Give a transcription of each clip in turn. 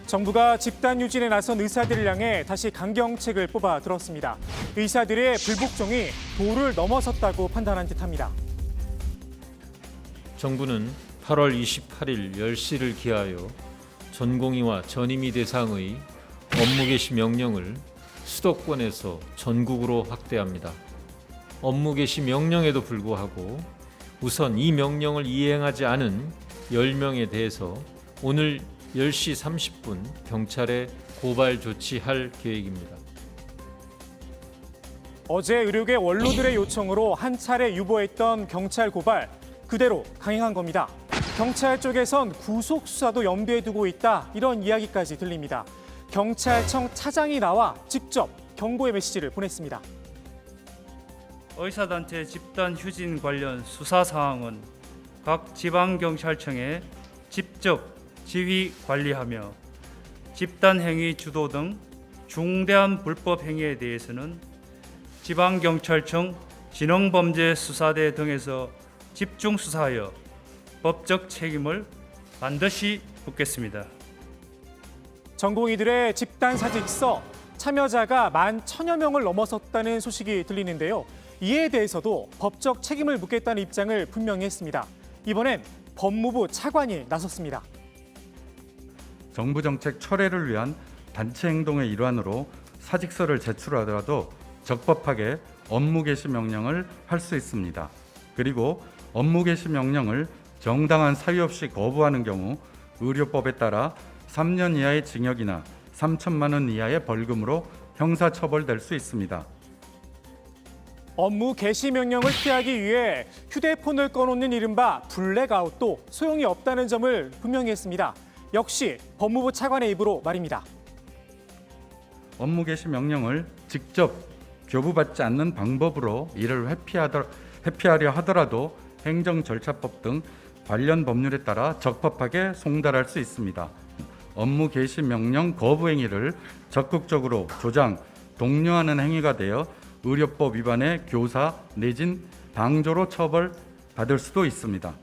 정부가 집단 유진에 나선 의사들을 향해 다시 강경책을 뽑아 들었습니다. 의사들의 불복종이 도를 넘어섰다고 판단한 듯합니다. 정부는 8월 28일 10시를 기하여 전공의와 전임의 대상의 업무 개시 명령을 수도권에서 전국으로 확대합니다. 업무 개시 명령에도 불구하고 우선 이 명령을 이행하지 않은 10명에 대해서 오늘 10시 30분 경찰에 고발 조치할 계획입니다. 어제 의료계 원로들의 요청으로 한 차례 유보했던 경찰 고발 그대로 강행한 겁니다. 경찰 쪽에선 구속 수사도 염두에 두고 있다 이런 이야기까지 들립니다. 경찰청 차장이 나와 직접 경고의 메시지를 보냈습니다. 의사단체 집단 휴진 관련 수사 사항은 각 지방경찰청에 직접 지휘 관리하며 집단 행위 주도 등 중대한 불법 행위에 대해서는 지방경찰청 진흥범죄수사대 등에서 집중 수사하여 법적 책임을 반드시 묻겠습니다. 전공의들의 집단 사직서 참여자가 10,000여 명을 넘어섰다는 소식이 들리는데요. 이에 대해서도 법적 책임을 묻겠다는 입장을 분명히 했습니다. 이번엔 법무부 차관이 나섰습니다. 정부 정책 철회를 위한 단체 행동의 일환으로 사직서를 제출하더라도 적법하게 업무 개시 명령을 할 수 있습니다. 그리고 업무 개시 명령을 정당한 사유 없이 거부하는 경우 의료법에 따라 3년 이하의 징역이나 3천만 원 이하의 벌금으로 형사처벌될 수 있습니다. 업무 개시 명령을 피하기 위해 휴대폰을 꺼놓는 이른바 블랙아웃도 소용이 없다는 점을 분명히 했습니다. 역시 법무부 차관의 입으로 말입니다. 업무 개시 명령을 직접 교부받지 않는 방법으로 이를 회피하려 하더라도 행정 절차법 등 관련 법률에 따라 적법하게 송달할 수 있습니다. 업무 개시 명령 거부 행위를 적극적으로 조장, 독려하는 행위가 되어 의료법 위반의 교사 내진 방조로 처벌받을 수도 있습니다.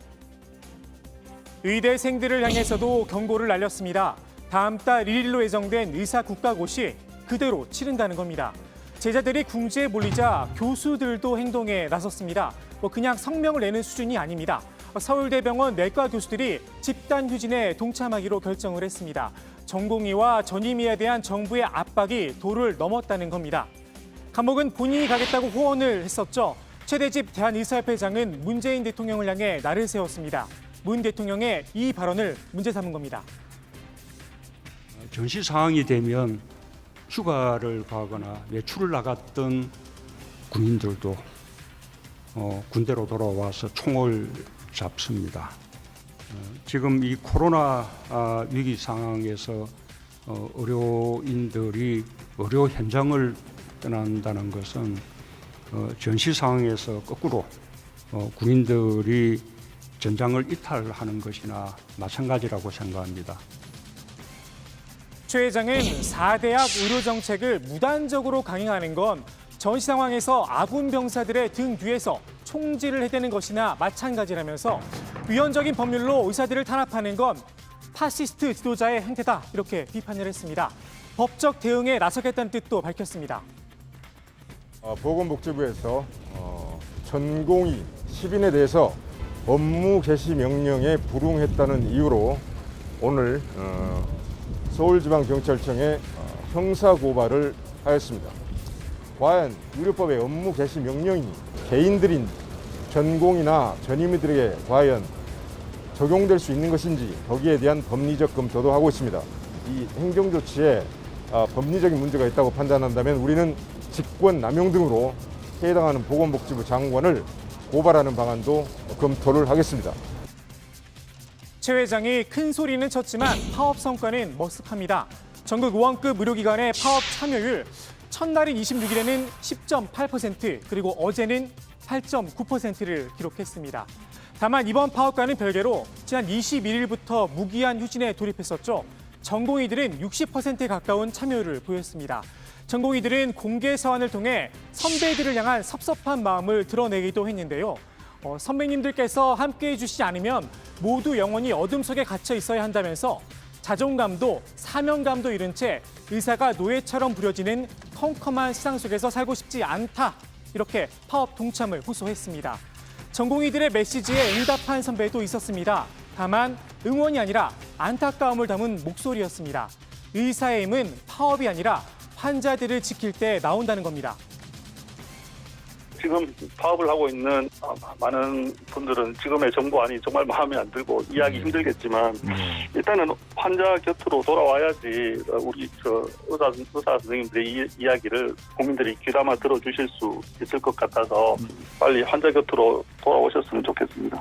의대생들을 향해서도 경고를 날렸습니다. 다음 달 1일로 예정된 의사 국가고시 그대로 치른다는 겁니다. 제자들이 궁지에 몰리자 교수들도 행동에 나섰습니다. 그냥 성명을 내는 수준이 아닙니다. 서울대병원 내과 교수들이 집단 휴진에 동참하기로 결정을 했습니다. 전공의와 전임의에 대한 정부의 압박이 도를 넘었다는 겁니다. 감옥은 본인이 가겠다고 호언을 했었죠. 최대집 대한의사협회장은 문재인 대통령을 향해 날을 세웠습니다. 문 대통령의 이 발언을 문제 삼은 겁니다. 전시 상황이 되면 휴가를 가거나 외출을 나갔던 군인들도 군대로 돌아와서 총을 잡습니다. 지금 이 코로나 위기 상황에서 의료인들이 의료 현장을 떠난다는 것은 전시 상황에서 거꾸로 군인들이 전장을 이탈하는 것이나 마찬가지라고 생각합니다. 최 회장은 4대학 의료정책을 무단적으로 강행하는 건 전시 상황에서 아군 병사들의 등 뒤에서 총질을 해대는 것이나 마찬가지라면서 위헌적인 법률로 의사들을 탄압하는 건 파시스트 지도자의 행태다 이렇게 비판을 했습니다. 법적 대응에 나서겠다는 뜻도 밝혔습니다. 보건복지부에서 전공의 10인에 대해서 업무 개시 명령에 불응했다는 이유로 오늘 서울지방경찰청에 형사고발을 하였습니다. 과연 의료법의 업무 개시 명령이 개인들인 전공이나 전임의들에게 과연 적용될 수 있는 것인지 거기에 대한 법리적 검토도 하고 있습니다. 이 행정조치에 법리적인 문제가 있다고 판단한다면 우리는 직권 남용 등으로 해당하는 보건복지부 장관을 고발하는 방안도 검토를 하겠습니다. 최 회장이 큰 소리는 쳤지만 파업 성과는 머쓱합니다. 전국 의원급 의료기관의 파업 참여율 첫날인 26일에는 10.8% 그리고 어제는 8.9%를 기록했습니다. 다만 이번 파업과는 별개로 지난 21일부터 무기한 휴진에 돌입했었죠. 전공의들은 60%에 가까운 참여율을 보였습니다. 전공의들은 공개 서한을 통해 선배들을 향한 섭섭한 마음을 드러내기도 했는데요. 선배님들께서 함께해 주시지 않으면 모두 영원히 어둠 속에 갇혀 있어야 한다면서 자존감도 사명감도 잃은 채 의사가 노예처럼 부려지는 컴컴한 세상 속에서 살고 싶지 않다. 이렇게 파업 동참을 호소했습니다. 전공의들의 메시지에 응답한 선배도 있었습니다. 다만 응원이 아니라 안타까움을 담은 목소리였습니다. 의사의 힘은 파업이 아니라 환자들을 지킬 때 나온다는 겁니다. 지금 파업을 하고 있는 많은 분들은 지금의 정부안이 정말 마음에 안 들고 이해하기 힘들겠지만 일단은 환자 곁으로 돌아와야지 우리 의사 선생님들의 이야기를 국민들이 귀담아 들어주실 수 있을 것 같아서 빨리 환자 곁으로 돌아오셨으면 좋겠습니다.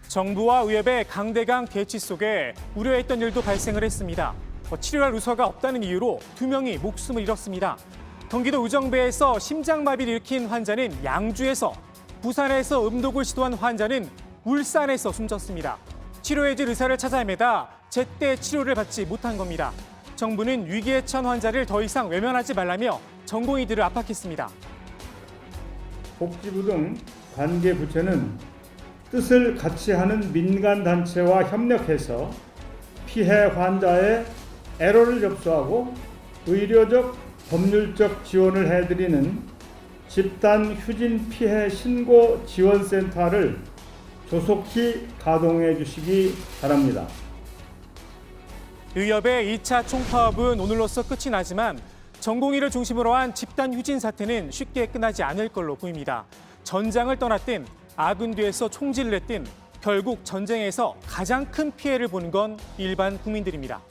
정부와 의협의 강대강 대치 속에 우려했던 일도 발생을 했습니다. 치료할 의사가 없다는 이유로 2명이 목숨을 잃었습니다. 경기도 의정부에서 심장마비를 일으킨 환자는 양주에서, 부산에서 음독을 시도한 환자는 울산에서 숨졌습니다. 치료해줄 의사를 찾아 헤매다 제때 치료를 받지 못한 겁니다. 정부는 위기에 처한 환자를 더 이상 외면하지 말라며 전공의들을 압박했습니다. 복지부 등 관계 부처는 뜻을 같이 하는 민간 단체와 협력해서 피해 환자의 애로를 접수하고 의료적, 법률적 지원을 해드리는 집단 휴진 피해 신고 지원센터를 조속히 가동해 주시기 바랍니다. 의협의 2차 총파업은 오늘로써 끝이 나지만 전공의를 중심으로 한 집단 휴진 사태는 쉽게 끝나지 않을 걸로 보입니다. 전장을 떠났든 아군 뒤에서 총질을 했든 결국 전쟁에서 가장 큰 피해를 보는 건 일반 국민들입니다.